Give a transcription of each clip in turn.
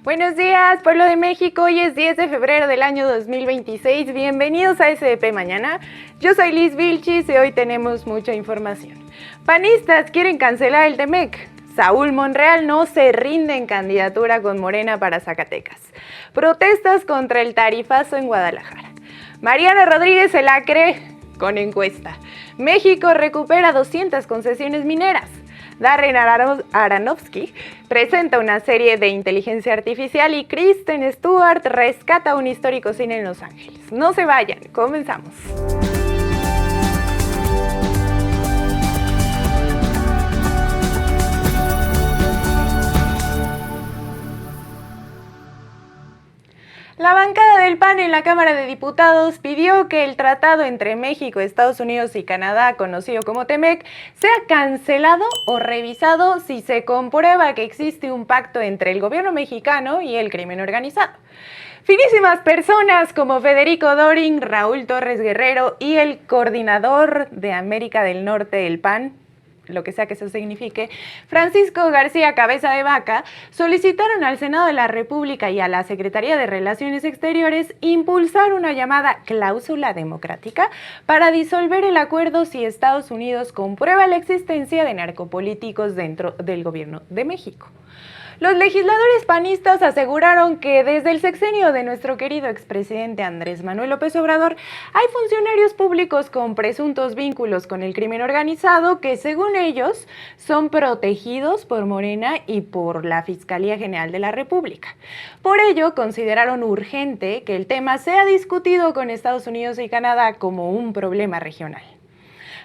Buenos días, pueblo de México. Hoy es 10 de febrero del año 2026. Bienvenidos a SDP Mañana. Yo soy Liz Vilchis y hoy tenemos mucha información. Panistas quieren cancelar el TEMEC. Saúl Monreal no se rinde en candidatura con Morena para Zacatecas. Protestas contra el tarifazo en Guadalajara. Mariana Rodríguez se la cree con encuesta. México recupera 200 concesiones mineras. Darren Aronofsky presenta una serie de inteligencia artificial y Kristen Stewart rescata un histórico cine en Los Ángeles. No se vayan, comenzamos. La bancada del PAN en la Cámara de Diputados pidió que el tratado entre México, Estados Unidos y Canadá, conocido como TEMEC, sea cancelado o revisado si se comprueba que existe un pacto entre el gobierno mexicano y el crimen organizado. Finísimas personas como Federico Doring, Raúl Torres Guerrero y el coordinador de América del Norte del PAN, lo que sea que eso signifique, Francisco García Cabeza de Vaca, solicitaron al Senado de la República y a la Secretaría de Relaciones Exteriores impulsar una llamada cláusula democrática para disolver el acuerdo si Estados Unidos comprueba la existencia de narcopolíticos dentro del gobierno de México. Los legisladores panistas aseguraron que desde el sexenio de nuestro querido expresidente Andrés Manuel López Obrador hay funcionarios públicos con presuntos vínculos con el crimen organizado que, según ellos, son protegidos por Morena y por la Fiscalía General de la República. Por ello, consideraron urgente que el tema sea discutido con Estados Unidos y Canadá como un problema regional.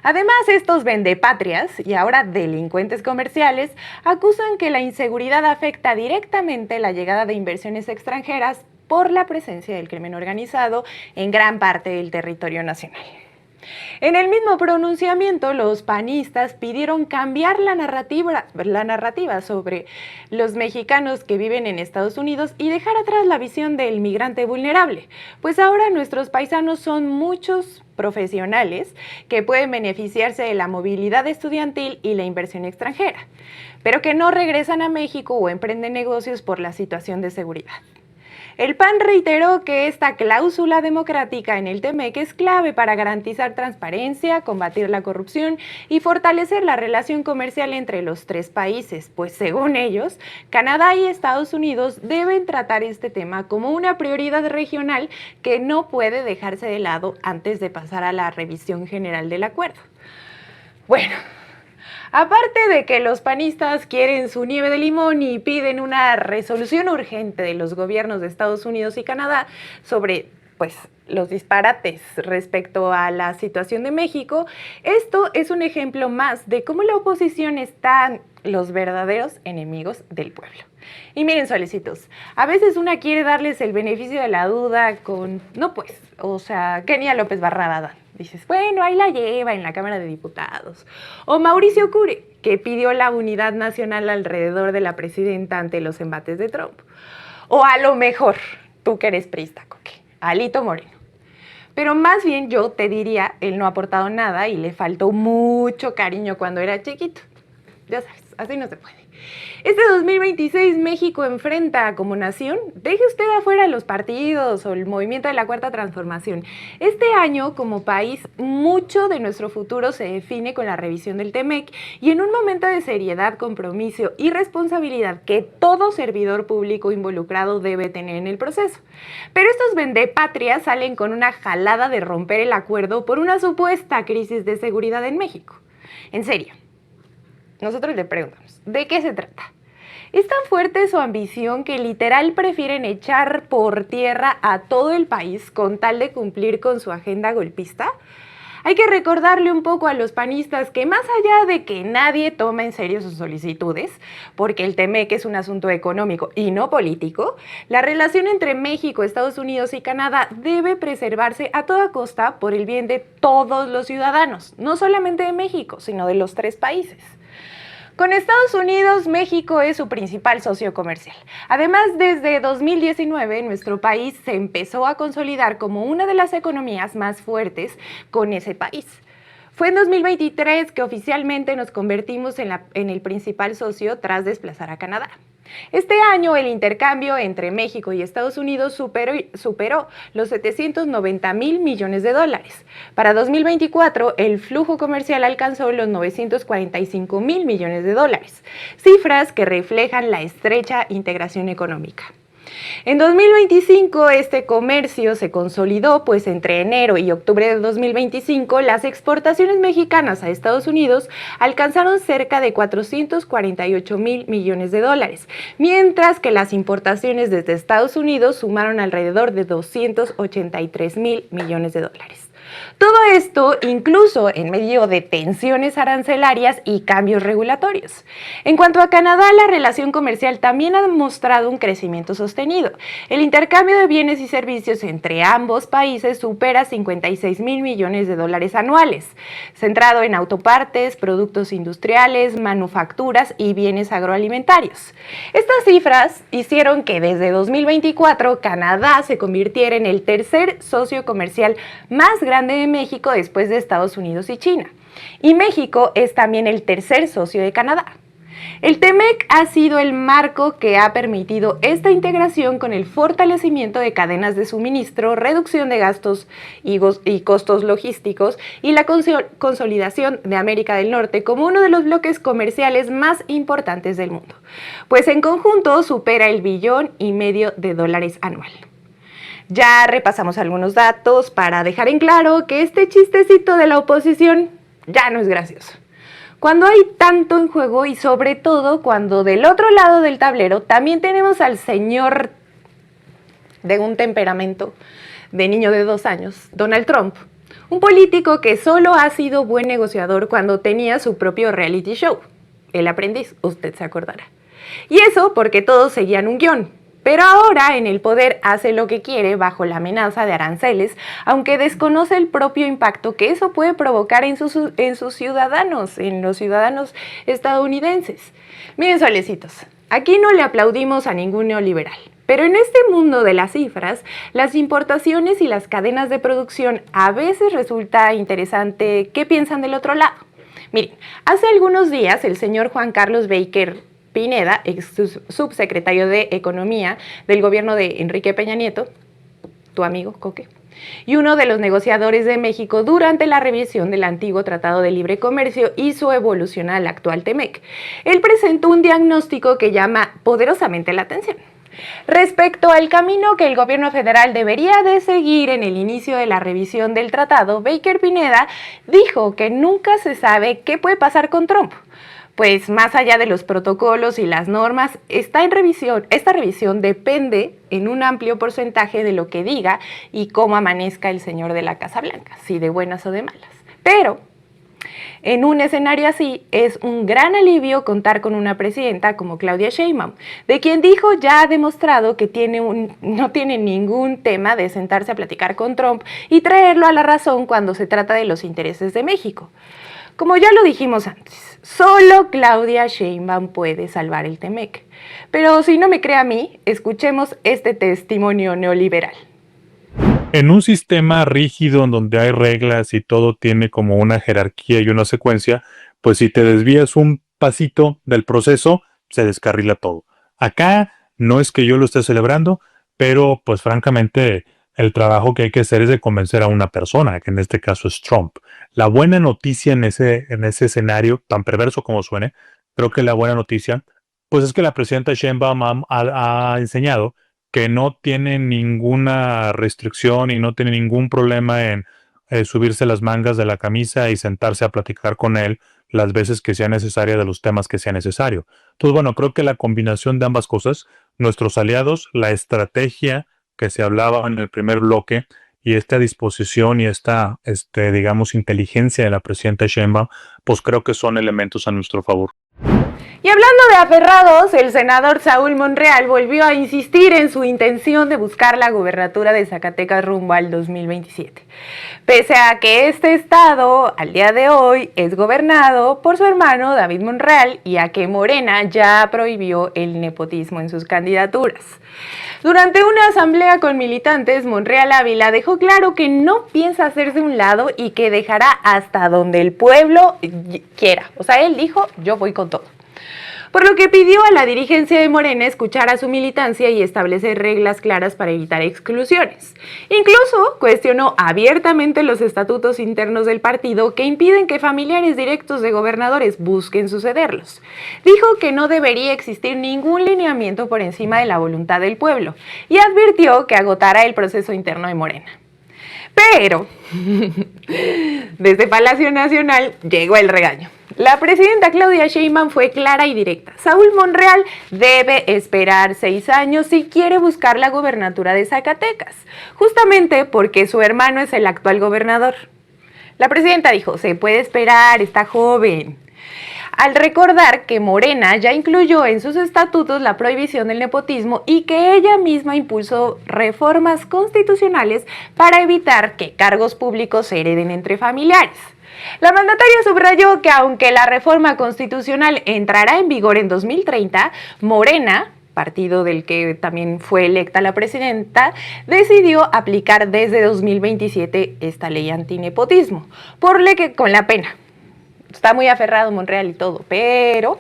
Además, estos vendepatrias y ahora delincuentes comerciales acusan que la inseguridad afecta directamente la llegada de inversiones extranjeras por la presencia del crimen organizado en gran parte del territorio nacional. En el mismo pronunciamiento, los panistas pidieron cambiar la narrativa sobre los mexicanos que viven en Estados Unidos y dejar atrás la visión del migrante vulnerable, pues ahora nuestros paisanos son muchos profesionales que pueden beneficiarse de la movilidad estudiantil y la inversión extranjera, pero que no regresan a México o emprenden negocios por la situación de seguridad. El PAN reiteró que esta cláusula democrática en el TEMEC es clave para garantizar transparencia, combatir la corrupción y fortalecer la relación comercial entre los tres países, pues según ellos, Canadá y Estados Unidos deben tratar este tema como una prioridad regional que no puede dejarse de lado antes de pasar a la revisión general del acuerdo. Bueno, aparte de que los panistas quieren su nieve de limón y piden una resolución urgente de los gobiernos de Estados Unidos y Canadá sobre, los disparates respecto a la situación de México, esto es un ejemplo más de cómo la oposición están los verdaderos enemigos del pueblo. Y miren, solecitos, a veces una quiere darles el beneficio de la duda con, Kenia López Barrada. Dices, bueno, ahí la lleva en la Cámara de Diputados. O Mauricio Curi, que pidió la unidad nacional alrededor de la presidenta ante los embates de Trump. O a lo mejor, tú que eres priista, Coque, Alito Moreno. Pero más bien yo te diría, él no ha aportado nada y le faltó mucho cariño cuando era chiquito. Ya sabes, así no se puede. Este 2026 México enfrenta como nación, deje usted afuera los partidos o el movimiento de la Cuarta Transformación. Este año como país mucho de nuestro futuro se define con la revisión del TEMEC y en un momento de seriedad, compromiso y responsabilidad que todo servidor público involucrado debe tener en el proceso. Pero estos vendepatrias salen con una jalada de romper el acuerdo por una supuesta crisis de seguridad en México. En serio. Nosotros le preguntamos, ¿de qué se trata? ¿Es tan fuerte su ambición que literal prefieren echar por tierra a todo el país con tal de cumplir con su agenda golpista? Hay que recordarle un poco a los panistas que más allá de que nadie toma en serio sus solicitudes, porque el TEMEC es un asunto económico y no político, la relación entre México, Estados Unidos y Canadá debe preservarse a toda costa por el bien de todos los ciudadanos, no solamente de México, sino de los tres países. Con Estados Unidos, México es su principal socio comercial. Además, desde 2019, nuestro país se empezó a consolidar como una de las economías más fuertes con ese país. Fue en 2023 que oficialmente nos convertimos en el principal socio tras desplazar a Canadá. Este año el intercambio entre México y Estados Unidos superó los 790,000 millones de dólares. Para 2024 el flujo comercial alcanzó los 945,000 millones de dólares, cifras que reflejan la estrecha integración económica. En 2025 este comercio se consolidó, pues entre enero y octubre de 2025 las exportaciones mexicanas a Estados Unidos alcanzaron cerca de 448,000 millones de dólares, mientras que las importaciones desde Estados Unidos sumaron alrededor de 283,000 millones de dólares. Todo esto incluso en medio de tensiones arancelarias y cambios regulatorios. En cuanto a Canadá, la relación comercial también ha mostrado un crecimiento sostenido. El intercambio de bienes y servicios entre ambos países supera 56,000 millones de dólares anuales, centrado en autopartes, productos industriales, manufacturas y bienes agroalimentarios. Estas cifras hicieron que desde 2024 Canadá se convirtiera en el tercer socio comercial más grande de México después de Estados Unidos y China. Y México es también el tercer socio de Canadá. El TEMEC ha sido el marco que ha permitido esta integración con el fortalecimiento de cadenas de suministro, reducción de gastos y costos logísticos y la consolidación de América del Norte como uno de los bloques comerciales más importantes del mundo, pues en conjunto supera el $1,5 billion anual. Ya repasamos algunos datos para dejar en claro que este chistecito de la oposición ya no es gracioso. Cuando hay tanto en juego y sobre todo cuando del otro lado del tablero también tenemos al señor de un temperamento de niño de 2 años, Donald Trump, un político que solo ha sido buen negociador cuando tenía su propio reality show, El Aprendiz, usted se acordará. Y eso porque todos seguían un guión. Pero ahora en el poder hace lo que quiere bajo la amenaza de aranceles, aunque desconoce el propio impacto que eso puede provocar en sus ciudadanos, en los ciudadanos estadounidenses. Miren, solecitos, aquí no le aplaudimos a ningún neoliberal, pero en este mundo de las cifras, las importaciones y las cadenas de producción a veces resulta interesante qué piensan del otro lado. Miren, hace algunos días el señor Juan Carlos Baker Pineda, ex subsecretario de Economía del gobierno de Enrique Peña Nieto, tu amigo Coque, y uno de los negociadores de México durante la revisión del antiguo Tratado de Libre Comercio y su evolución al actual TEMEC. Él presentó un diagnóstico que llama poderosamente la atención. Respecto al camino que el gobierno federal debería de seguir en el inicio de la revisión del tratado, Baker Pineda dijo que nunca se sabe qué puede pasar con Trump. Pues más allá de los protocolos y las normas, esta revisión depende en un amplio porcentaje de lo que diga y cómo amanezca el señor de la Casa Blanca, si de buenas o de malas. Pero en un escenario así es un gran alivio contar con una presidenta como Claudia Sheinbaum, de quien dijo ya ha demostrado que no tiene ningún tema de sentarse a platicar con Trump y traerlo a la razón cuando se trata de los intereses de México. Como ya lo dijimos antes, solo Claudia Sheinbaum puede salvar el TEMEC. Pero si no me cree a mí, escuchemos este testimonio neoliberal. En un sistema rígido en donde hay reglas y todo tiene como una jerarquía y una secuencia, pues si te desvías un pasito del proceso, se descarrila todo. Acá no es que yo lo esté celebrando, pero pues francamente el trabajo que hay que hacer es de convencer a una persona, que en este caso es Trump. La buena noticia en ese escenario, tan perverso como suene, creo que la buena noticia, pues es que la presidenta Sheinbaum ha enseñado que no tiene ninguna restricción y no tiene ningún problema en subirse las mangas de la camisa y sentarse a platicar con él las veces que sea necesaria de los temas que sea necesario. Entonces, bueno, creo que la combinación de ambas cosas, nuestros aliados, la estrategia que se hablaba en el primer bloque y esta disposición y esta, digamos, inteligencia de la presidenta Sheinbaum, pues creo que son elementos a nuestro favor. Y hablando de aferrados, el senador Saúl Monreal volvió a insistir en su intención de buscar la gubernatura de Zacatecas rumbo al 2027. Pese a que este estado, al día de hoy, es gobernado por su hermano David Monreal y a que Morena ya prohibió el nepotismo en sus candidaturas. Durante una asamblea con militantes, Monreal Ávila dejó claro que no piensa hacerse un lado y que dejará hasta donde el pueblo quiera. O sea, él dijo, yo voy con todo. Por lo que pidió a la dirigencia de Morena escuchar a su militancia y establecer reglas claras para evitar exclusiones. Incluso cuestionó abiertamente los estatutos internos del partido que impiden que familiares directos de gobernadores busquen sucederlos. Dijo que no debería existir ningún lineamiento por encima de la voluntad del pueblo y advirtió que agotará el proceso interno de Morena. Pero, desde Palacio Nacional llegó el regaño. La presidenta Claudia Sheinbaum fue clara y directa. Saúl Monreal debe esperar 6 años si quiere buscar la gubernatura de Zacatecas, justamente porque su hermano es el actual gobernador. La presidenta dijo, se puede esperar, está joven. Al recordar que Morena ya incluyó en sus estatutos la prohibición del nepotismo y que ella misma impulsó reformas constitucionales para evitar que cargos públicos se hereden entre familiares. La mandataria subrayó que aunque la reforma constitucional entrará en vigor en 2030, Morena, partido del que también fue electa la presidenta, decidió aplicar desde 2027 esta ley antinepotismo, por lo que con la pena. Está muy aferrado Monreal y todo, pero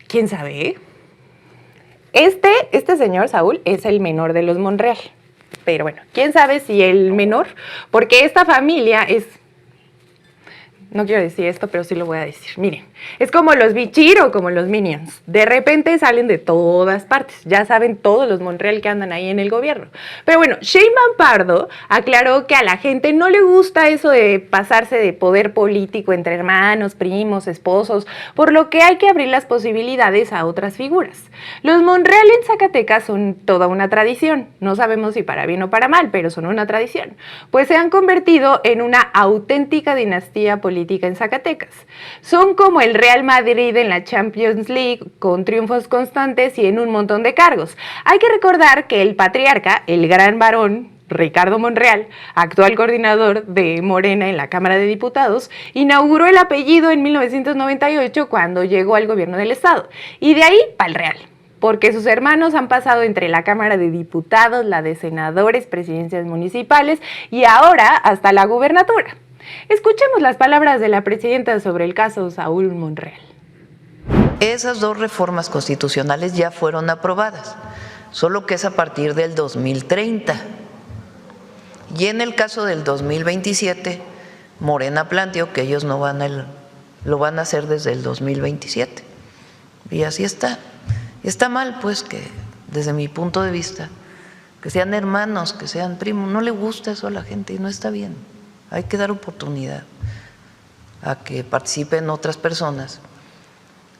¿quién sabe? Este señor Saúl es el menor de los Monreal, pero bueno, ¿quién sabe si el menor? Porque esta familia es... No quiero decir esto, pero sí lo voy a decir. Miren, es como los Bichir o como los Minions. De repente salen de todas partes. Ya saben todos los Monreal que andan ahí en el gobierno. Pero bueno, Sheinbaum Pardo aclaró que a la gente no le gusta eso de pasarse de poder político entre hermanos, primos, esposos, por lo que hay que abrir las posibilidades a otras figuras. Los Monreal en Zacatecas son toda una tradición. No sabemos si para bien o para mal, pero son una tradición. Pues se han convertido en una auténtica dinastía política en Zacatecas. Son como el Real Madrid en la Champions League, con triunfos constantes y en un montón de cargos. Hay que recordar que el patriarca, el gran varón, Ricardo Monreal, actual coordinador de Morena en la Cámara de Diputados, inauguró el apellido en 1998 cuando llegó al gobierno del estado. Y de ahí para el Real, porque sus hermanos han pasado entre la Cámara de Diputados, la de senadores, presidencias municipales y ahora hasta la gubernatura. Escuchemos las palabras de la presidenta sobre el caso Saúl Monreal. Esas 2 reformas constitucionales ya fueron aprobadas, solo que es a partir del 2030. Y en el caso del 2027, Morena planteó que ellos no lo van a hacer desde el 2027. Y así está. Está mal, pues, que desde mi punto de vista, que sean hermanos, que sean primos, no le gusta eso a la gente y no está bien. Hay que dar oportunidad a que participen otras personas.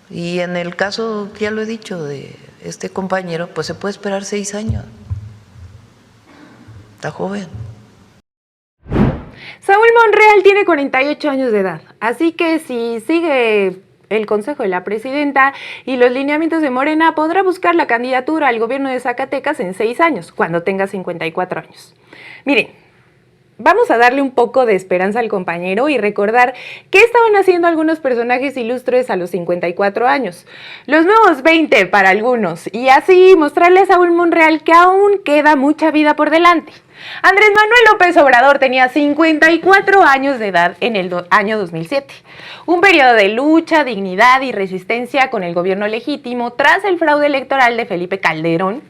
Y en el caso, ya lo he dicho, de este compañero, pues se puede esperar 6 años. Está joven. Saúl Monreal tiene 48 años de edad, así que si sigue el consejo de la presidenta y los lineamientos de Morena, podrá buscar la candidatura al gobierno de Zacatecas en 6 años, cuando tenga 54 años. Miren, vamos a darle un poco de esperanza al compañero y recordar qué estaban haciendo algunos personajes ilustres a los 54 años. Los nuevos 20 para algunos, y así mostrarle a Saúl Monreal que aún queda mucha vida por delante. Andrés Manuel López Obrador tenía 54 años de edad en el año 2007, un periodo de lucha, dignidad y resistencia con el gobierno legítimo tras el fraude electoral de Felipe Calderón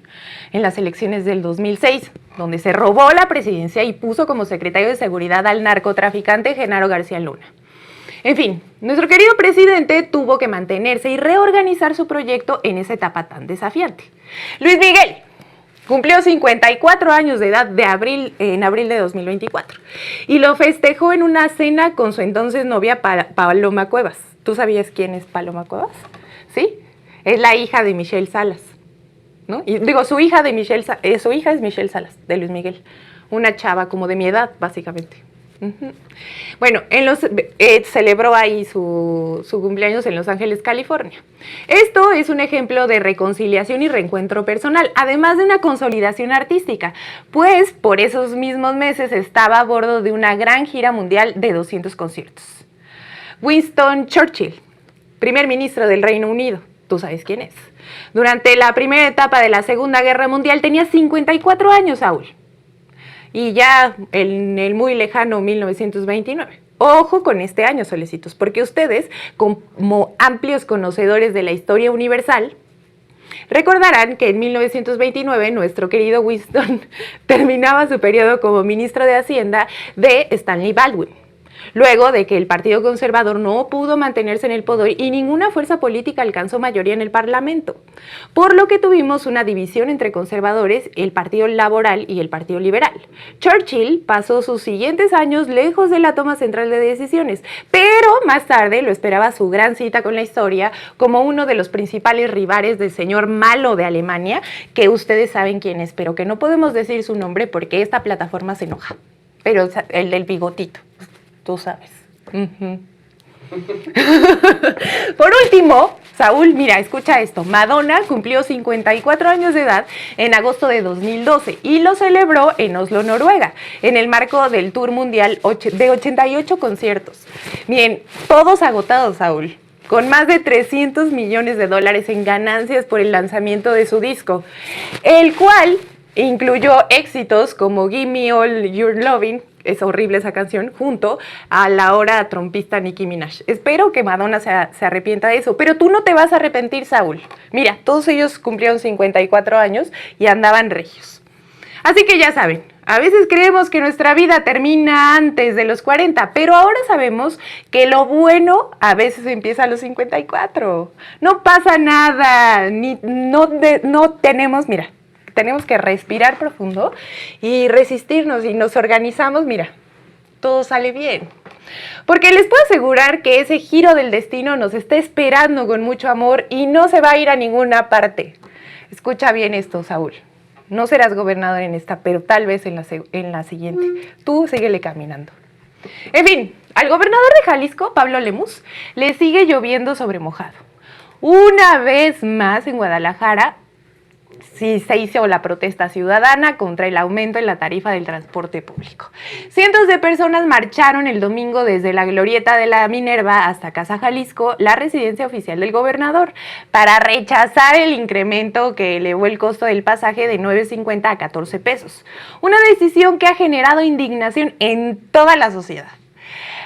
en las elecciones del 2006, donde se robó la presidencia y puso como secretario de Seguridad al narcotraficante Genaro García Luna. En fin, nuestro querido presidente tuvo que mantenerse y reorganizar su proyecto en esa etapa tan desafiante. Luis Miguel cumplió 54 años de edad en abril de 2024 y lo festejó en una cena con su entonces novia Paloma Cuevas. ¿Tú sabías quién es Paloma Cuevas? ¿Sí? Es la hija de Michelle Salas, ¿no? Y digo, su hija es Michelle Salas, de Luis Miguel. una chava como de mi edad, básicamente. Bueno, celebró ahí su cumpleaños en Los Ángeles, California. Esto es un ejemplo de reconciliación y reencuentro personal, además de una consolidación artística, pues por esos mismos meses estaba a bordo de una gran gira mundial de 200 conciertos. Winston Churchill, primer ministro del Reino Unido, tú sabes quién es. Durante la primera etapa de la Segunda Guerra Mundial tenía 54 años, Saúl. Y ya en el muy lejano 1929. Ojo con este año, solecitos, porque ustedes, como amplios conocedores de la historia universal, recordarán que en 1929 nuestro querido Winston terminaba su periodo como ministro de Hacienda de Stanley Baldwin. Luego de que el Partido Conservador no pudo mantenerse en el poder y ninguna fuerza política alcanzó mayoría en el Parlamento, por lo que tuvimos una división entre conservadores, el Partido Laboral y el Partido Liberal. Churchill pasó sus siguientes años lejos de la toma central de decisiones, pero más tarde lo esperaba su gran cita con la historia como uno de los principales rivales del señor malo de Alemania, que ustedes saben quién es, pero que no podemos decir su nombre porque esta plataforma se enoja, pero el del bigotito. Tú sabes. Por último, Saúl, mira, escucha esto. Madonna cumplió 54 años de edad en agosto de 2012 y lo celebró en Oslo, Noruega, en el marco del tour mundial de 88 conciertos. Bien, todos agotados, Saúl, con más de $300 millones en ganancias por el lanzamiento de su disco, el cual incluyó éxitos como Gimme All Your Lovin', es horrible esa canción, junto a la ahora trompista Nicki Minaj. Espero que Madonna se arrepienta de eso, pero tú no te vas a arrepentir, Saúl. Mira, todos ellos cumplieron 54 años y andaban regios. Así que ya saben, a veces creemos que nuestra vida termina antes de los 40, pero ahora sabemos que lo bueno a veces empieza a los 54. No pasa nada, no tenemos, mira, tenemos que respirar profundo y resistirnos, y nos organizamos, mira, todo sale bien. Porque les puedo asegurar que ese giro del destino nos está esperando con mucho amor y no se va a ir a ninguna parte. Escucha bien esto, Saúl. No serás gobernador en esta, pero tal vez en la siguiente. Tú síguele caminando. En fin, al gobernador de Jalisco, Pablo Lemus, le sigue lloviendo sobre mojado. Una vez más en Guadalajara, sí se hizo la protesta ciudadana contra el aumento en la tarifa del transporte público. Cientos de personas marcharon el domingo desde la glorieta de la Minerva hasta Casa Jalisco, la residencia oficial del gobernador, para rechazar el incremento que elevó el costo del pasaje de $9.50 a $14. Una decisión que ha generado indignación en toda la sociedad.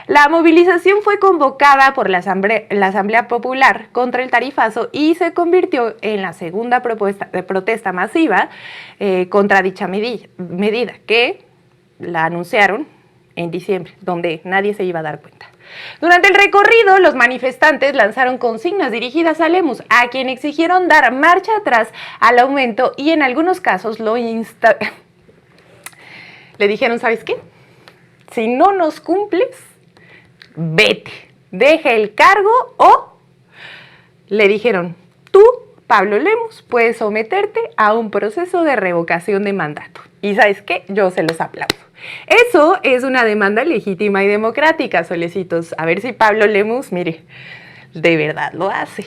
La movilización fue convocada por la Asamblea Popular contra el tarifazo y se convirtió en la segunda protesta masiva contra dicha medida, que la anunciaron en diciembre, donde nadie se iba a dar cuenta. Durante el recorrido, los manifestantes lanzaron consignas dirigidas a Lemus, a quien exigieron dar marcha atrás al aumento y en algunos casos le dijeron, ¿sabes qué? Si no nos cumples, vete, deja el cargo, o le dijeron, tú, Pablo Lemus, puedes someterte a un proceso de revocación de mandato. Y ¿sabes qué? Yo se los aplaudo. Eso es una demanda legítima y democrática, solecitos. A ver si Pablo Lemus, mire, de verdad lo hace.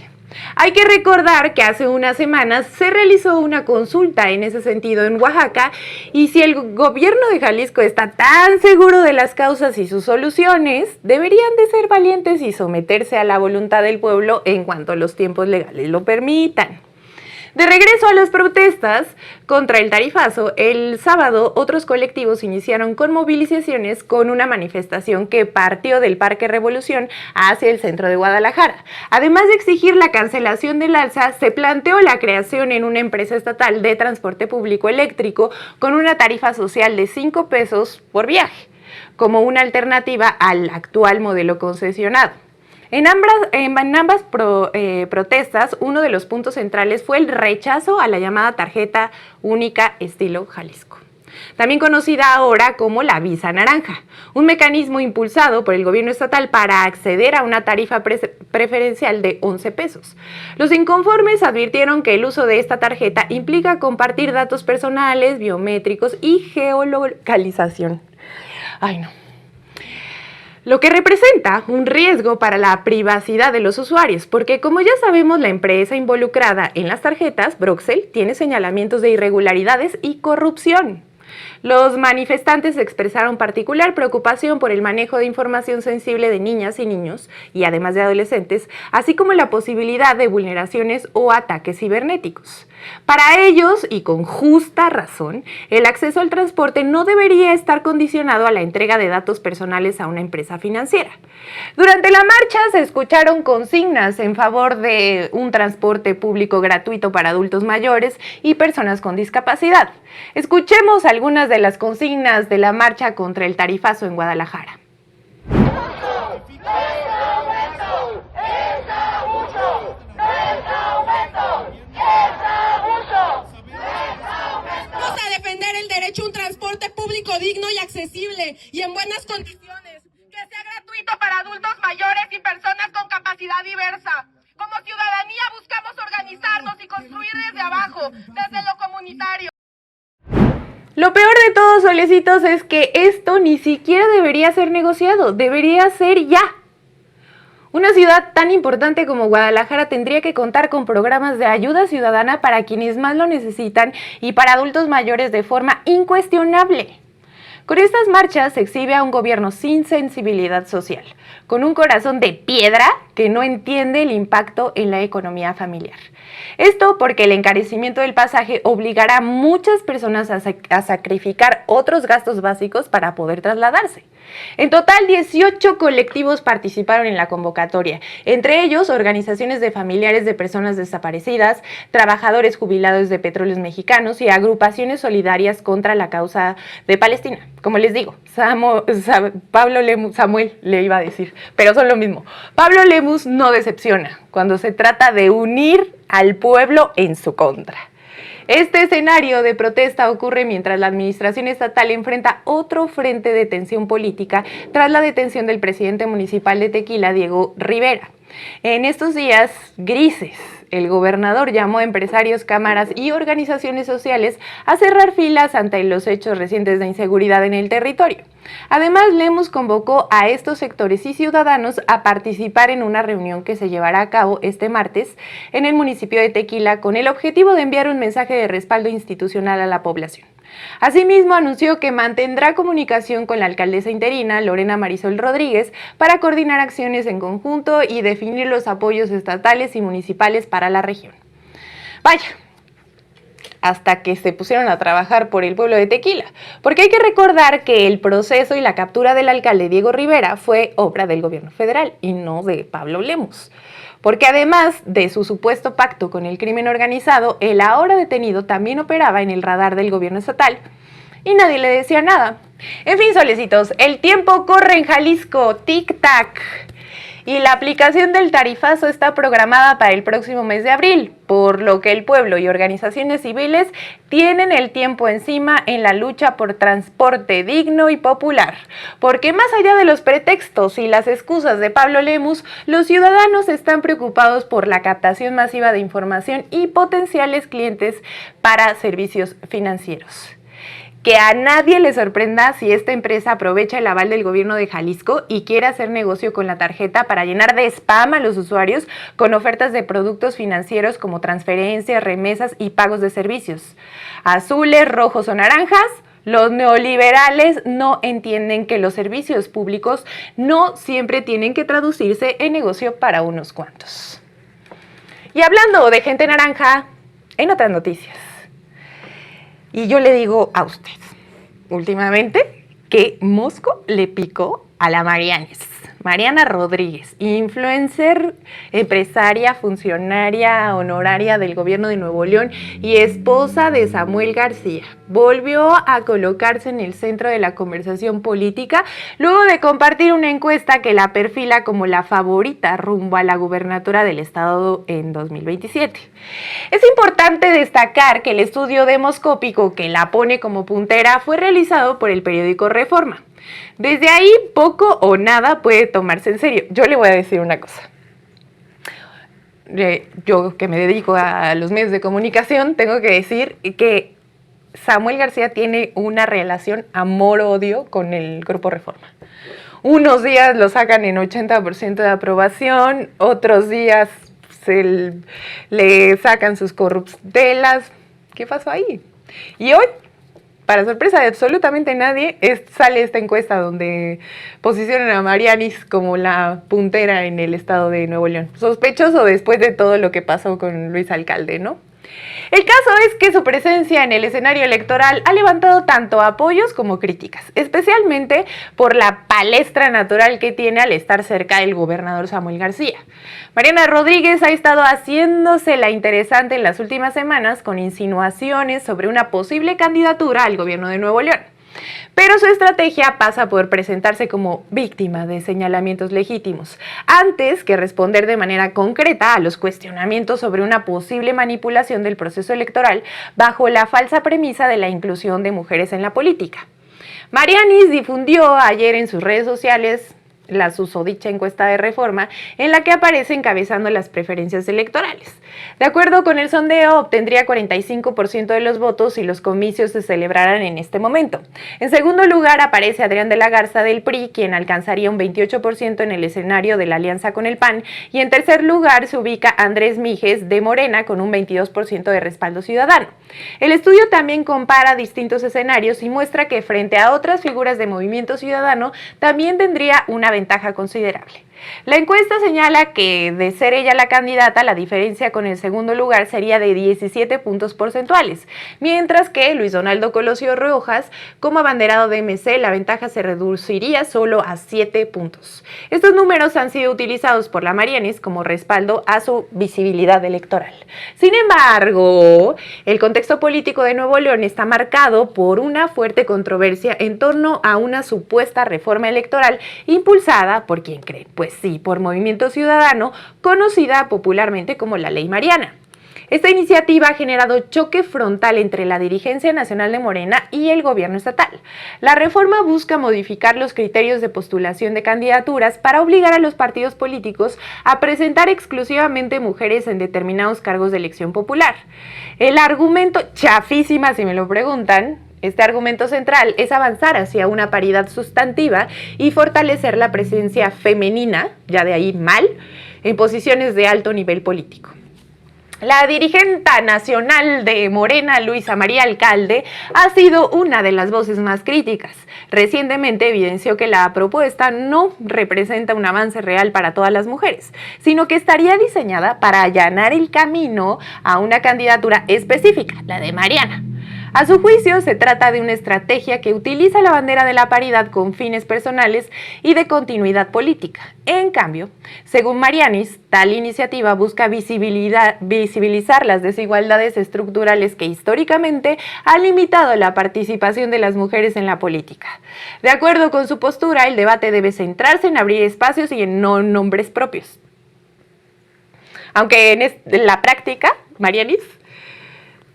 Hay que recordar que hace unas semanas se realizó una consulta en ese sentido en Oaxaca, y si el gobierno de Jalisco está tan seguro de las causas y sus soluciones, deberían de ser valientes y someterse a la voluntad del pueblo en cuanto los tiempos legales lo permitan. De regreso a las protestas contra el tarifazo, el sábado otros colectivos iniciaron con movilizaciones con una manifestación que partió del Parque Revolución hacia el centro de Guadalajara. Además de exigir la cancelación del alza, se planteó la creación en una empresa estatal de transporte público eléctrico con una tarifa social de $5 por viaje, como una alternativa al actual modelo concesionado. En ambas protestas, uno de los puntos centrales fue el rechazo a la llamada tarjeta única estilo Jalisco. también conocida ahora como la visa naranja, un mecanismo impulsado por el gobierno estatal para acceder a una tarifa preferencial de 11 pesos. Los inconformes advirtieron que el uso de esta tarjeta implica compartir datos personales, biométricos y geolocalización. Ay, no. Lo que representa un riesgo para la privacidad de los usuarios, porque como ya sabemos, la empresa involucrada en las tarjetas, Broxel, tiene señalamientos de irregularidades y corrupción. Los manifestantes expresaron particular preocupación por el manejo de información sensible de niñas y niños, y además de adolescentes, así como la posibilidad de vulneraciones o ataques cibernéticos. Para ellos, y con justa razón, el acceso al transporte no debería estar condicionado a la entrega de datos personales a una empresa financiera. Durante la marcha se escucharon consignas en favor de un transporte público gratuito para adultos mayores y personas con discapacidad. Escuchemos algunas de las consignas de la marcha contra el tarifazo en Guadalajara. Vamos a defender el derecho a un transporte público digno y accesible y en buenas condiciones, que sea gratuito para adultos mayores y personas con capacidad diversa. Como ciudadanía buscamos organizarnos y construir desde abajo, desde lo comunitario. Lo peor de todo, solecitos, es que esto ni siquiera debería ser negociado, debería ser ya. Una ciudad tan importante como Guadalajara tendría que contar con programas de ayuda ciudadana para quienes más lo necesitan y para adultos mayores de forma incuestionable. Con estas marchas se exhibe a un gobierno sin sensibilidad social, con un corazón de piedra que no entiende el impacto en la economía familiar. Esto porque el encarecimiento del pasaje obligará a muchas personas a sacrificar otros gastos básicos para poder trasladarse. En total, 18 colectivos participaron en la convocatoria, entre ellos organizaciones de familiares de personas desaparecidas, trabajadores jubilados de Petróleos Mexicanos y agrupaciones solidarias contra la causa de Palestina. Como les digo, Pablo Lemus, Samuel le iba a decir, pero son lo mismo. Pablo Lemus no decepciona cuando se trata de unir al pueblo en su contra. Este escenario de protesta ocurre mientras la administración estatal enfrenta otro frente de tensión política tras la detención del presidente municipal de Tequila, Diego Rivera. En estos días grises, el gobernador llamó a empresarios, cámaras y organizaciones sociales a cerrar filas ante los hechos recientes de inseguridad en el territorio. Además, Lemus convocó a estos sectores y ciudadanos a participar en una reunión que se llevará a cabo este martes en el municipio de Tequila con el objetivo de enviar un mensaje de respaldo institucional a la población. Asimismo, anunció que mantendrá comunicación con la alcaldesa interina, Lorena Marisol Rodríguez, para coordinar acciones en conjunto y definir los apoyos estatales y municipales para la región. Vaya, hasta que se pusieron a trabajar por el pueblo de Tequila, porque hay que recordar que el proceso y la captura del alcalde Diego Rivera fue obra del gobierno federal y no de Pablo Lemus. Porque además de su supuesto pacto con el crimen organizado, el ahora detenido también operaba en el radar del gobierno estatal y nadie le decía nada. En fin, solecitos, el tiempo corre en Jalisco, tic-tac. Y la aplicación del tarifazo está programada para el próximo mes de abril, por lo que el pueblo y organizaciones civiles tienen el tiempo encima en la lucha por transporte digno y popular. Porque más allá de los pretextos y las excusas de Pablo Lemus, los ciudadanos están preocupados por la captación masiva de información y potenciales clientes para servicios financieros. Que a nadie le sorprenda si esta empresa aprovecha el aval del gobierno de Jalisco y quiere hacer negocio con la tarjeta para llenar de spam a los usuarios con ofertas de productos financieros como transferencias, remesas y pagos de servicios. Azules, rojos o naranjas, los neoliberales no entienden que los servicios públicos no siempre tienen que traducirse en negocio para unos cuantos. Y hablando de gente naranja, en otras noticias. Y yo le digo a usted, últimamente, que Mosco le picó a la Marianes. Mariana Rodríguez, influencer, empresaria, funcionaria honoraria del gobierno de Nuevo León y esposa de Samuel García, volvió a colocarse en el centro de la conversación política luego de compartir una encuesta que la perfila como la favorita rumbo a la gubernatura del estado en 2027. Es importante destacar que el estudio demoscópico que la pone como puntera fue realizado por el periódico Reforma. Desde ahí, poco o nada puede tomarse en serio. Yo le voy a decir una cosa. Yo que me dedico a los medios de comunicación, tengo que decir que Samuel García tiene una relación amor-odio con el Grupo Reforma. Unos días lo sacan en 80% de aprobación, otros días le sacan sus corruptelas. ¿Qué pasó ahí? Y hoy, para sorpresa de absolutamente nadie, sale esta encuesta donde posicionan a Marianis como la puntera en el estado de Nuevo León. Sospechoso después de todo lo que pasó con Luis Alcalde, ¿no? El caso es que su presencia en el escenario electoral ha levantado tanto apoyos como críticas, especialmente por la palestra natural que tiene al estar cerca del gobernador Samuel García. Mariana Rodríguez ha estado haciéndose la interesante en las últimas semanas con insinuaciones sobre una posible candidatura al gobierno de Nuevo León. Pero su estrategia pasa por presentarse como víctima de señalamientos legítimos, antes que responder de manera concreta a los cuestionamientos sobre una posible manipulación del proceso electoral bajo la falsa premisa de la inclusión de mujeres en la política. Marianis difundió ayer en sus redes sociales la susodicha encuesta de Reforma, en la que aparece encabezando las preferencias electorales. De acuerdo con el sondeo, obtendría 45% de los votos si los comicios se celebraran en este momento. En segundo lugar, aparece Adrián de la Garza del PRI, quien alcanzaría un 28% en el escenario de la alianza con el PAN, y en tercer lugar se ubica Andrés Mijes de Morena con un 22% de respaldo ciudadano. El estudio también compara distintos escenarios y muestra que frente a otras figuras de Movimiento Ciudadano también tendría una ventaja considerable. La encuesta señala que, de ser ella la candidata, la diferencia con el segundo lugar sería de 17 puntos porcentuales, mientras que Luis Donaldo Colosio Rojas, como abanderado de MC, la ventaja se reduciría solo a 7 puntos. Estos números han sido utilizados por la Marianis como respaldo a su visibilidad electoral. Sin embargo, el contexto político de Nuevo León está marcado por una fuerte controversia en torno a una supuesta reforma electoral impulsada por quien cree, pues sí, por Movimiento Ciudadano, conocida popularmente como la Ley Mariana. Esta iniciativa ha generado choque frontal entre la dirigencia nacional de Morena y el gobierno estatal. La reforma busca modificar los criterios de postulación de candidaturas para obligar a los partidos políticos a presentar exclusivamente mujeres en determinados cargos de elección popular. El argumento, chafísima si me lo preguntan, este argumento central es avanzar hacia una paridad sustantiva y fortalecer la presencia femenina, ya de ahí mal, en posiciones de alto nivel político. La dirigente nacional de Morena, Luisa María Alcalde, ha sido una de las voces más críticas. Recientemente evidenció que la propuesta no representa un avance real para todas las mujeres, sino que estaría diseñada para allanar el camino a una candidatura específica, la de Mariana. A su juicio, se trata de una estrategia que utiliza la bandera de la paridad con fines personales y de continuidad política. En cambio, según Marianis, tal iniciativa busca visibilizar las desigualdades estructurales que históricamente han limitado la participación de las mujeres en la política. De acuerdo con su postura, el debate debe centrarse en abrir espacios y en no nombres propios. Aunque en la práctica, Marianis,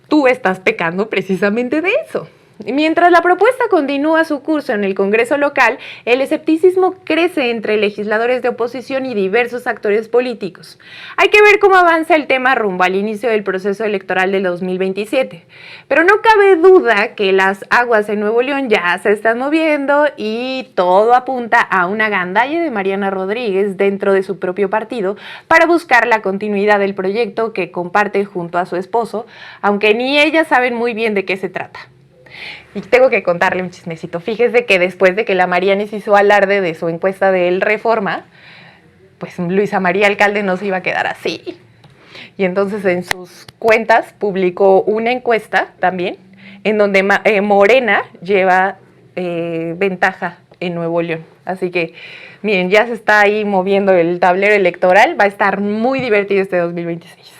tú estás pecando precisamente de eso. Mientras la propuesta continúa su curso en el Congreso local, el escepticismo crece entre legisladores de oposición y diversos actores políticos. Hay que ver cómo avanza el tema rumbo al inicio del proceso electoral del 2027. Pero no cabe duda que las aguas en Nuevo León ya se están moviendo y todo apunta a una gandalla de Mariana Rodríguez dentro de su propio partido para buscar la continuidad del proyecto que comparte junto a su esposo, aunque ni ellas saben muy bien de qué se trata. Y tengo que contarle un chismecito. Fíjese que después de que la Marianis hizo alarde de su encuesta del Reforma, pues Luisa María Alcalde no se iba a quedar así. Y entonces en sus cuentas publicó una encuesta también, en donde Morena lleva ventaja en Nuevo León. Así que, miren, ya se está ahí moviendo el tablero electoral. Va a estar muy divertido este 2026.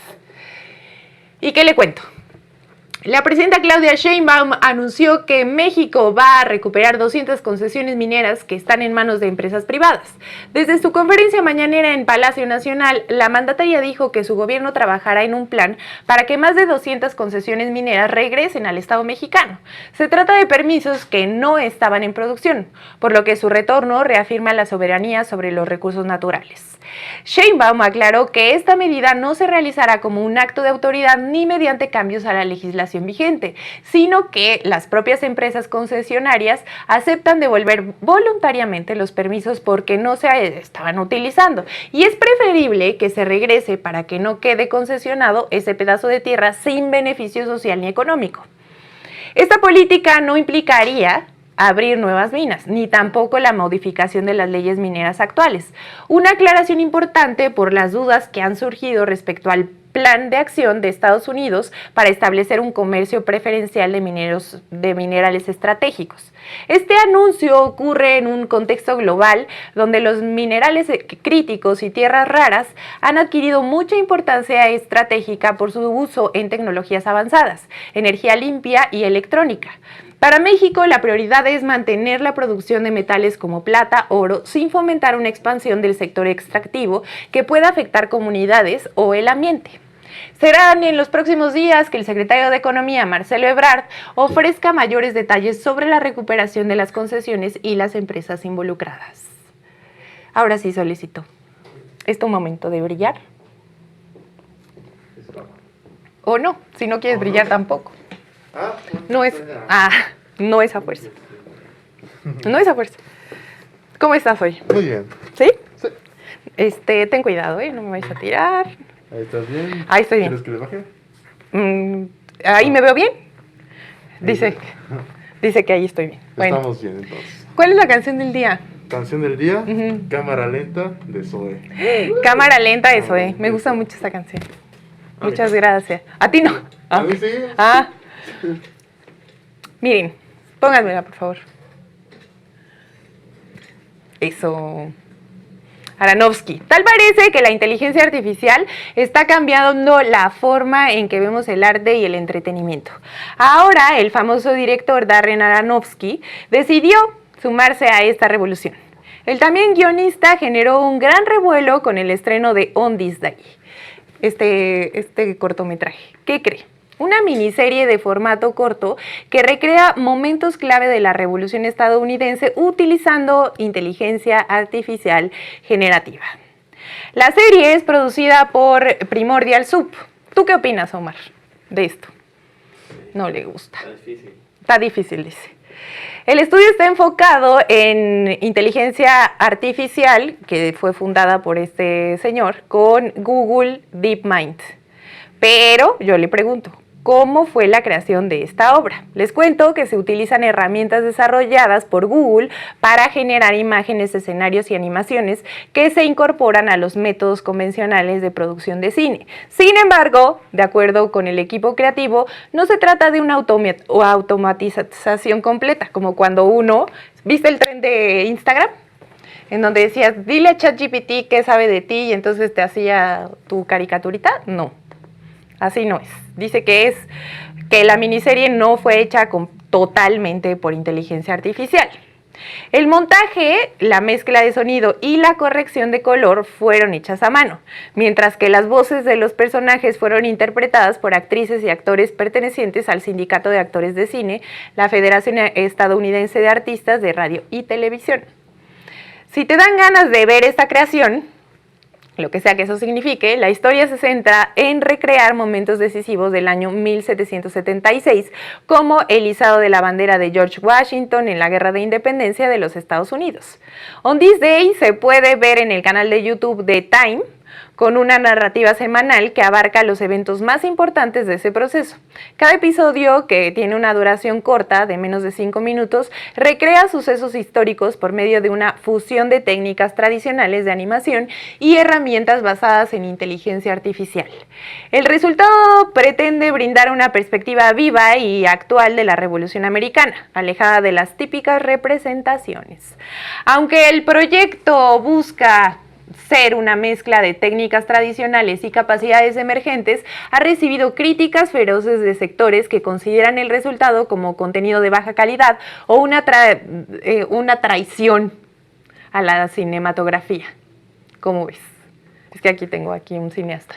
¿Y qué le cuento? La presidenta Claudia Sheinbaum anunció que México va a recuperar 200 concesiones mineras que están en manos de empresas privadas. Desde su conferencia mañanera en Palacio Nacional, la mandataria dijo que su gobierno trabajará en un plan para que más de 200 concesiones mineras regresen al Estado mexicano. Se trata de permisos que no estaban en producción, por lo que su retorno reafirma la soberanía sobre los recursos naturales. Sheinbaum aclaró que esta medida no se realizará como un acto de autoridad ni mediante cambios a la legislación vigente, sino que las propias empresas concesionarias aceptan devolver voluntariamente los permisos porque no se estaban utilizando, y es preferible que se regrese para que no quede concesionado ese pedazo de tierra sin beneficio social ni económico. Esta política no implicaría abrir nuevas minas, ni tampoco la modificación de las leyes mineras actuales. Una aclaración importante por las dudas que han surgido respecto al plan de acción de Estados Unidos para establecer un comercio preferencial de minerales estratégicos. Este anuncio ocurre en un contexto global donde los minerales críticos y tierras raras han adquirido mucha importancia estratégica por su uso en tecnologías avanzadas, energía limpia y electrónica. Para México, la prioridad es mantener la producción de metales como plata, oro, sin fomentar una expansión del sector extractivo que pueda afectar comunidades o el ambiente. Serán en los próximos días que el secretario de Economía, Marcelo Ebrard, ofrezca mayores detalles sobre la recuperación de las concesiones y las empresas involucradas. Ahora sí, solicito. ¿Es tu momento de brillar? O no, si no quieres brillar tampoco. No es a fuerza. No es a fuerza. ¿Cómo estás hoy? Muy bien. ¿Sí? Sí. Ten cuidado, no me vayas a tirar. Ahí estás bien. Ahí estoy bien. ¿Quieres que le baje? ¿Ahí me veo bien? Dice que ahí estoy bien. Bueno, Estamos bien entonces. ¿cuál es la canción del día? Canción del día, Cámara Lenta de Zoe. Cámara Lenta de Zoe. Me gusta mucho esta canción. Muchas gracias. ¿A ti no? A mí sí. Miren, pónganmela, por favor. Eso. Aronofsky. Tal parece que la inteligencia artificial está cambiando la forma en que vemos el arte y el entretenimiento. Ahora, el famoso director Darren Aronofsky decidió sumarse a esta revolución. El también guionista generó un gran revuelo con el estreno de On This Day, este cortometraje. ¿Qué cree? Una miniserie de formato corto que recrea momentos clave de la Revolución estadounidense utilizando inteligencia artificial generativa. La serie es producida por Primordial Soup. ¿Tú qué opinas, Omar, de esto? No le gusta. Está difícil, dice. El estudio está enfocado en inteligencia artificial, que fue fundada por este señor, con Google DeepMind. Pero yo le pregunto, ¿cómo fue la creación de esta obra? Les cuento que se utilizan herramientas desarrolladas por Google para generar imágenes, escenarios y animaciones que se incorporan a los métodos convencionales de producción de cine. Sin embargo, de acuerdo con el equipo creativo, no se trata de una automatización completa, como cuando uno, ¿viste el tren de Instagram? En donde decías, dile a ChatGPT qué sabe de ti y entonces te hacía tu caricaturita. No. Así no es. Dice que la miniserie no fue hecha totalmente por inteligencia artificial. El montaje, la mezcla de sonido y la corrección de color fueron hechas a mano, mientras que las voces de los personajes fueron interpretadas por actrices y actores pertenecientes al Sindicato de Actores de Cine, la Federación Estadounidense de Artistas de Radio y Televisión. Si te dan ganas de ver esta creación, lo que sea que eso signifique, la historia se centra en recrear momentos decisivos del año 1776, como el izado de la bandera de George Washington en la Guerra de Independencia de los Estados Unidos. On This Day se puede ver en el canal de YouTube de Time, con una narrativa semanal que abarca los eventos más importantes de ese proceso. Cada episodio, que tiene una duración corta de menos de 5 minutos, recrea sucesos históricos por medio de una fusión de técnicas tradicionales de animación y herramientas basadas en inteligencia artificial. El resultado pretende brindar una perspectiva viva y actual de la Revolución Americana, alejada de las típicas representaciones. Aunque el proyecto busca ser una mezcla de técnicas tradicionales y capacidades emergentes, ha recibido críticas feroces de sectores que consideran el resultado como contenido de baja calidad o una traición a la cinematografía. ¿Cómo ves? Es que tengo aquí un cineasta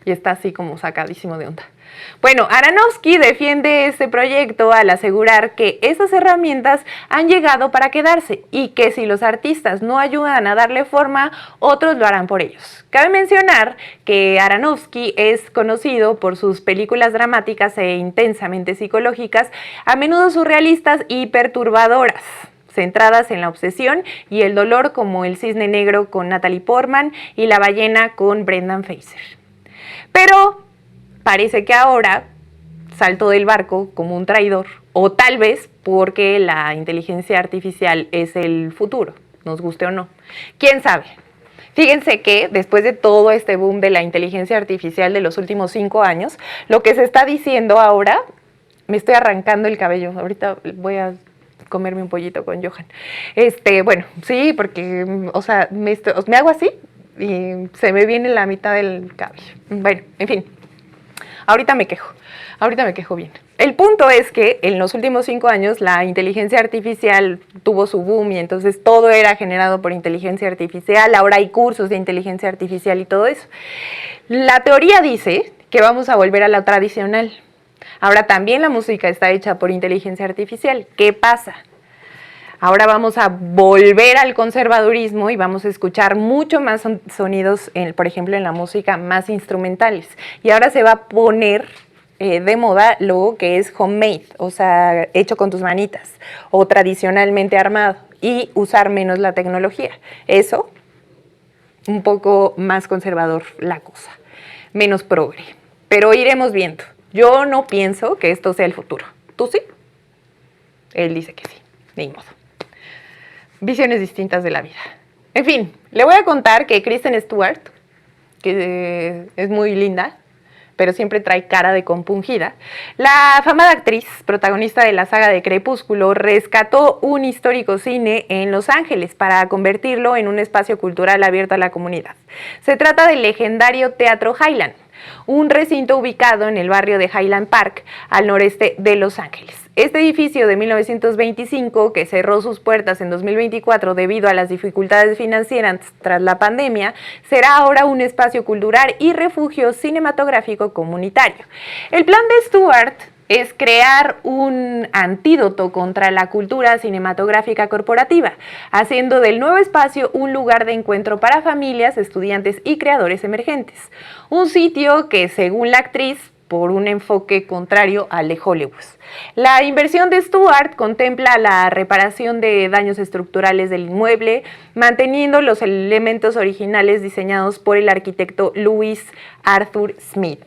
y está así como sacadísimo de onda. Bueno, Aronofsky defiende este proyecto al asegurar que esas herramientas han llegado para quedarse y que si los artistas no ayudan a darle forma, otros lo harán por ellos. Cabe mencionar que Aronofsky es conocido por sus películas dramáticas e intensamente psicológicas, a menudo surrealistas y perturbadoras, centradas en la obsesión y el dolor, como El Cisne Negro con Natalie Portman y La Ballena con Brendan Fraser. Pero parece que ahora saltó del barco como un traidor, o tal vez porque la inteligencia artificial es el futuro, nos guste o no. ¿Quién sabe? Fíjense que después de todo este boom de la inteligencia artificial de los últimos 5 años, lo que se está diciendo ahora, me estoy arrancando el cabello, ahorita voy a comerme un pollito con Johan. Bueno, sí, porque, o sea, me hago así y se me viene la mitad del cabello. Bueno, en fin. Ahorita me quejo bien. El punto es que en los últimos 5 años la inteligencia artificial tuvo su boom y entonces todo era generado por inteligencia artificial. Ahora hay cursos de inteligencia artificial y todo eso. La teoría dice que vamos a volver a lo tradicional. Ahora también la música está hecha por inteligencia artificial. ¿Qué pasa? Ahora vamos a volver al conservadurismo y vamos a escuchar mucho más sonidos, por ejemplo, en la música, más instrumentales. Y ahora se va a poner de moda lo que es homemade, o sea, hecho con tus manitas, o tradicionalmente armado, y usar menos la tecnología. Eso, un poco más conservador la cosa, menos progre. Pero iremos viendo. Yo no pienso que esto sea el futuro. ¿Tú sí? Él dice que sí, ni modo. Visiones distintas de la vida. En fin, le voy a contar que Kristen Stewart, que es muy linda, pero siempre trae cara de compungida, la afamada actriz, protagonista de la saga de Crepúsculo, rescató un histórico cine en Los Ángeles para convertirlo en un espacio cultural abierto a la comunidad. Se trata del legendario Teatro Highland, un recinto ubicado en el barrio de Highland Park, al noreste de Los Ángeles. Este edificio de 1925, que cerró sus puertas en 2024 debido a las dificultades financieras tras la pandemia, será ahora un espacio cultural y refugio cinematográfico comunitario. El plan de Stewart es crear un antídoto contra la cultura cinematográfica corporativa, haciendo del nuevo espacio un lugar de encuentro para familias, estudiantes y creadores emergentes. Un sitio que, según la actriz, por un enfoque contrario al de Hollywood. La inversión de Stewart contempla la reparación de daños estructurales del inmueble, manteniendo los elementos originales diseñados por el arquitecto Louis Arthur Smith.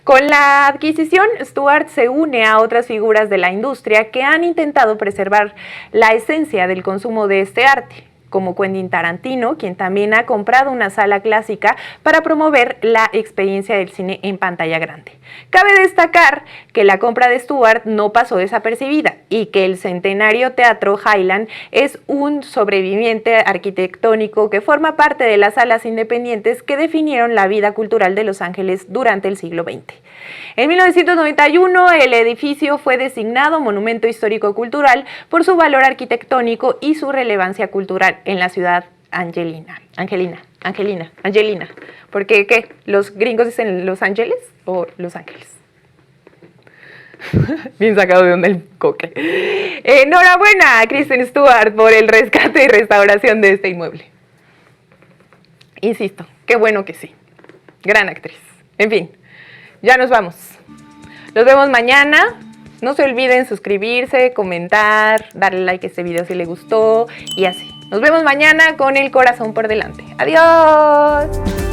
Con la adquisición, Stewart se une a otras figuras de la industria que han intentado preservar la esencia del consumo de este arte, como Quentin Tarantino, quien también ha comprado una sala clásica para promover la experiencia del cine en pantalla grande. Cabe destacar que la compra de Stewart no pasó desapercibida y que el centenario Teatro Highland es un sobreviviente arquitectónico que forma parte de las salas independientes que definieron la vida cultural de Los Ángeles durante el siglo XX. En 1991, el edificio fue designado Monumento Histórico Cultural por su valor arquitectónico y su relevancia cultural en la ciudad Angelina. Porque, ¿qué? ¿Los gringos dicen Los Ángeles o Los Ángeles? Bien sacado de onda el coque. Enhorabuena a Kristen Stewart por el rescate y restauración de este inmueble. Insisto, qué bueno que sí. Gran actriz. En fin, ya nos vamos. Nos vemos mañana. No se olviden suscribirse, comentar, darle like a este video si les gustó y así. Nos vemos mañana con el corazón por delante. ¡Adiós!